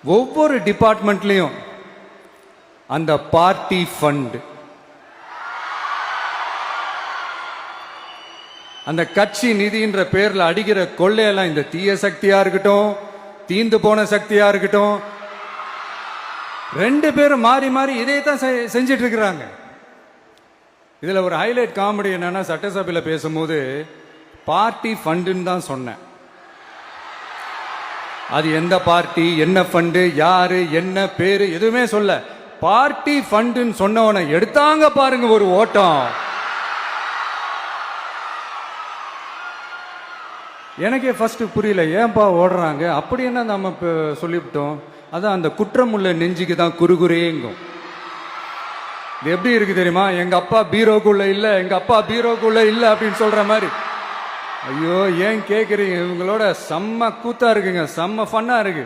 ஒவ்வொரு டிபார்ட்மெண்ட்லயும் அந்த party fund, அந்த கட்சி நிதின்ற பேர்ல அடிக்கிற கொள்ளையெல்லாம் இந்த தீய சக்தியா இருக்கட்டும், தீந்து போன சக்தியா இருக்கட்டும், ரெண்டு பேரும் மாறி மாறி இதே தான் செஞ்சிட்டு இருக்கிறாங்க. இதுல ஒரு ஹைலைட் காமெடி என்னன்னா, சட்டசபையில் பேசும்போது பார்ட்டி ஃபண்டுன்னு தான் சொன்னேன். அது எந்த பார்ட்டி, என்ன ஃபண்டு, யாரு, என்ன பேரு எதுவுமே சொல்ல. பார்ட்டி ஃபண்டுன்னு சொன்னவனை எடுத்தாங்க பாருங்க ஒரு ஓட்டம். எனக்கே ஃபர்ஸ்ட் புரியல, ஏன்பா ஓடுறாங்க, அப்படி என்ன நம்ம சொல்லிவிட்டோம். அதான் அந்த குற்றம் உள்ள நெஞ்சுக்கு தான் குறுகுறேங்கும். இது எப்படி இருக்கு தெரியுமா, எங்க அப்பா பீரோக்குள்ள இல்ல, எங்க அப்பா பீரோக்குள்ள இல்ல அப்படின்னு சொல்ற மாதிரி. ஐயோ ஏன் கேக்குறீங்க, இவங்களோட செம்ம கூத்தா இருக்குங்க, செம்ம ஃபன்னா இருக்கு.